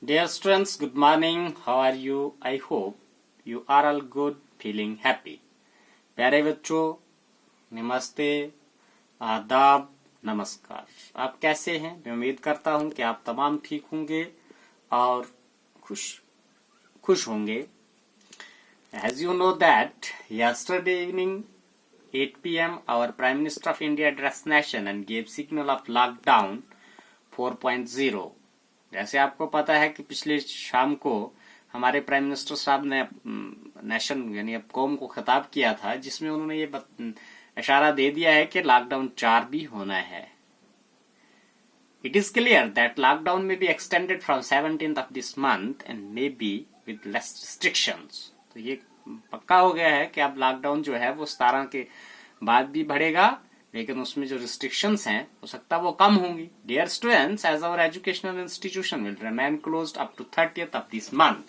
Dear students, good morning. How are you? I hope you are all good, feeling happy. प्यारे बच्चों, नमस्ते, आदाब, नमस्कार। आप कैसे हैं? मैं उम्मीद करता हूं कि आप तमाम ठीक होंगे और खुश होंगे। As you know that yesterday evening 8 p.m. our Prime Minister of India addressed nation and gave signal of lockdown 4.0। जैसे आपको पता है कि पिछले शाम को हमारे प्राइम मिनिस्टर साहब ने नेशन यानी कौम को खिताब किया था, जिसमें उन्होंने ये इशारा दे दिया है कि लॉकडाउन 4 भी होना है। It is clear that lockdown में be extended from 17th of this month and may be with less restrictions। तो ये पक्का हो गया है कि अब लॉकडाउन जो है वो 17 के बाद भी बढ़ेगा, लेकिन उसमें जो रिस्ट्रिक्शंस हैं हो सकता है वो कम होंगी। Dear students, as our educational institution will remain closed up to 30th of this month।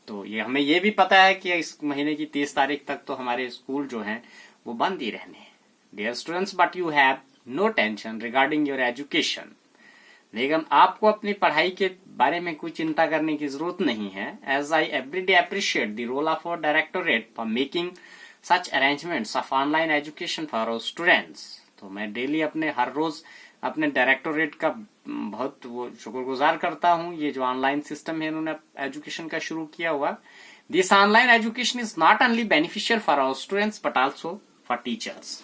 तो ये हमें ये भी पता है कि इस महीने की 30 तारीख तक तो हमारे स्कूल जो हैं वो बंद ही रहने हैं। Dear students, but you have no tension regarding your education. लेकिन आपको अपनी पढ़ाई के बारे में कोई चिंता करने की जरूरत नहीं है। As I everyday appreciate the role of our directorate for making such arrangements of online education for our students. तो मैं डेली हर रोज अपने डायरेक्टोरेट का बहुत वो शुक्रगुजार करता हूँ। ये जो ऑनलाइन सिस्टम है इन्होंने एजुकेशन का शुरू किया हुआ। This online education is not only beneficial for our students but also for teachers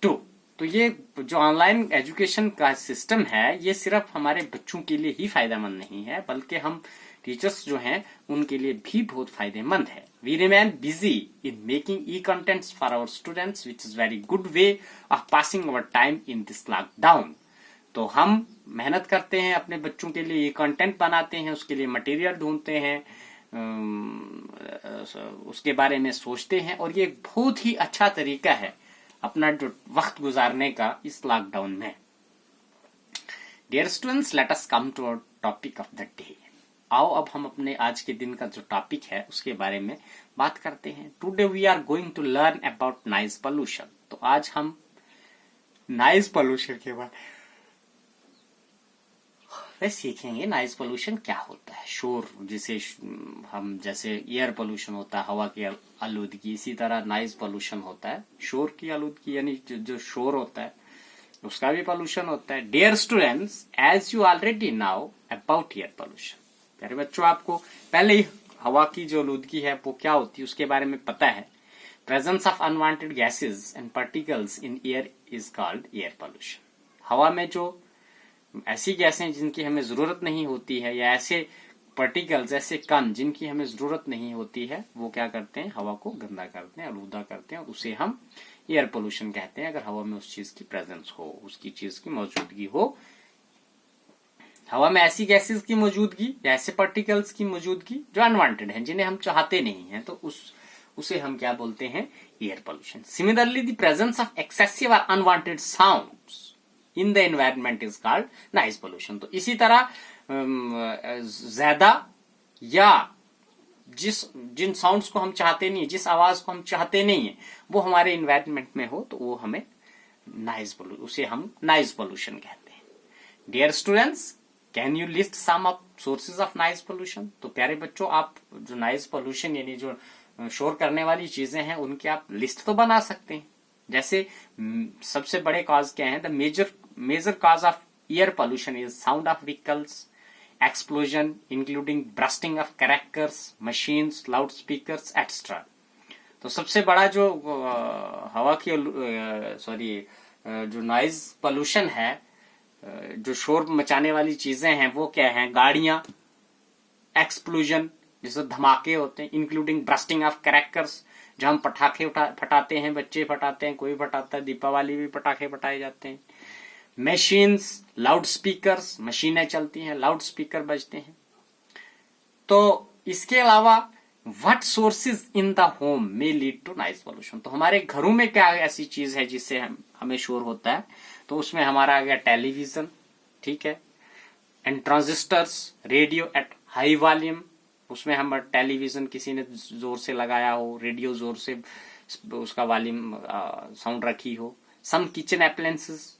too. तो ये जो ऑनलाइन एजुकेशन का सिस्टम है ये सिर्फ हमारे बच्चों के लिए ही फायदेमंद नहीं है, बल्कि हम टीचर्स जो हैं उनके लिए भी बहुत फायदेमंद है। We remain busy in making e contents for our students which is very good way of passing our time in this lockdown. तो हम मेहनत करते हैं, अपने बच्चों के लिए ये कंटेंट बनाते हैं, उसके लिए मटेरियल ढूंढते हैं, उसके बारे में सोचते हैं, और ये बहुत ही अच्छा तरीका है अपना जो वक्त गुजारने का इस लॉकडाउन में। Dear students, let us come to our topic of the day. आओ अब हम अपने आज के दिन का जो टॉपिक है उसके बारे में बात करते हैं। Today we are going to learn about noise pollution. तो आज हम नॉइज पोल्यूशन के बारे में सीखेंगे। नॉइज पोल्यूशन क्या होता है? शोर, जिसे हम जैसे एयर पोल्यूशन होता है, हवा की आलूदगी, इसी तरह नॉइज पोल्यूशन होता है शोर की आलूदगी, यानी जो शोर होता है उसका भी पोल्यूशन होता है। Dear students, as you already know about air pollution. प्यारे बच्चों, आपको पहले ही हवा की जो आलूदगी है वो क्या होती है उसके बारे में पता है। Presence of unwanted gases and particles in air is called air pollution. हवा में जो ऐसी गैसें जिनकी हमें जरूरत नहीं होती है, या ऐसे पार्टिकल्स, ऐसे कण जिनकी हमें जरूरत नहीं होती है, वो क्या करते हैं? हवा को गंदा करते हैं, आलूदा करते हैं, उसे हम एयर पोल्यूशन कहते हैं। अगर हवा में उस चीज की प्रेजेंस हो, उसकी चीज की मौजूदगी हो, हवा में ऐसी गैसेस की मौजूदगी या ऐसे पार्टिकल्स की मौजूदगी जो अनवांटेड हैं, जिन्हें हम चाहते नहीं हैं, तो उसे हम क्या बोलते हैं? Air pollution. Similarly the presence of excessive और unwanted sounds in the environment is called noise pollution. तो इसी तरह ज्यादा या जिन साउंड्स को हम चाहते नहीं, जिस आवाज को हम चाहते नहीं है, वो हमारे एनवायरनमेंट में हो, तो वो हमें उसे हम नॉइज पोल्यूशन कहते हैं। Dear students, can you list some of sources of noise pollution? तो प्यारे बच्चों, आप जो नॉइज पोल्यूशन यानी जो शोर करने वाली चीजें हैं उनकी आप लिस्ट तो बना सकते हैं। जैसे सबसे बड़े कॉज क्या है? The major cause of air pollution is sound of vehicles, explosion including bursting of crackers, machines, loud speakers extra. तो सबसे बड़ा जो हवा की जो नॉइज पोल्यूशन है, जो शोर मचाने वाली चीजें हैं, वो क्या है? गाड़ियां, एक्सप्लोजन जैसे धमाके होते हैं, इंक्लूडिंग ब्रस्टिंग ऑफ क्रैकर्स, जो हम पटाखे फटाते हैं, बच्चे फटाते हैं, कोई फटाता है, दीपावली भी पटाखे फटाए जाते हैं। मशीन्स, लाउड स्पीकर्स, मशीनें चलती हैं, लाउड स्पीकर बजते हैं। तो इसके अलावा what sources in the home में लीड टू नॉइज पोल्यूशन? तो हमारे घरों में क्या ऐसी चीज है जिससे हमें शोर होता है? तो उसमें हमारा आ गया टेलीविजन, ठीक है, and transistors, radio at high volume. उसमें हम टेलीविजन किसी ने जोर से लगाया हो, रेडियो जोर से उसका वॉल्यूम साउंड रखी हो। Some kitchen appliances,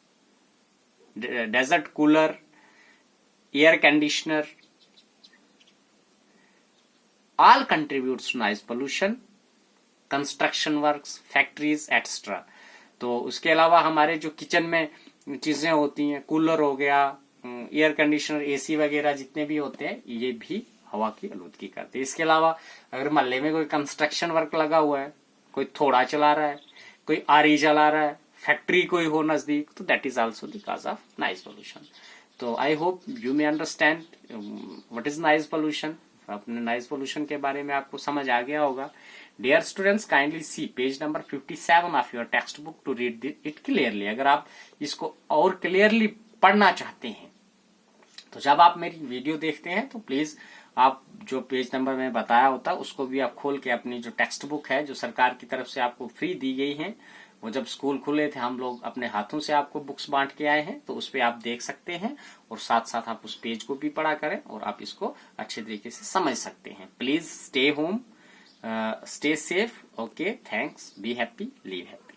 desert cooler, air conditioner, all contributes to noise pollution, construction works, factories extra. तो उसके अलावा हमारे जो किचन में चीजें होती हैं, कूलर हो गया, एयर कंडीशनर, एसी वगैरह जितने भी होते हैं, ये भी हवा की आलूदगी करते हैं। इसके अलावा अगर मोहल्ले में कोई कंस्ट्रक्शन वर्क लगा हुआ है, कोई थोड़ा चला रहा है, कोई आरी चला रहा है, फैक्ट्री कोई हो नजदीक, तो that is also the cause of noise pollution. तो I hope you may understand what is noise pollution. अपने नॉइज पोल्यूशन के बारे में आपको समझ आ गया होगा। Dear students, kindly see page number 57 of your text book to read it clearly. अगर आप इसको और क्लियरली पढ़ना चाहते हैं तो जब आप मेरी वीडियो देखते हैं तो प्लीज आप जो पेज नंबर में बताया होता है उसको भी आप खोल के अपनी जो टेक्स्ट बुक है जो सरकार की तरफ से आपको फ्री दी गई है, वो जब स्कूल खुले थे हम लोग अपने हाथों से आपको बुक्स बांट के आए हैं, तो उस पे आप देख सकते हैं और साथ साथ आप उस पेज को भी पढ़ा करें और आप इसको अच्छे तरीके से समझ सकते हैं। Please stay home, stay safe. Okay, thanks, be happy, leave happy.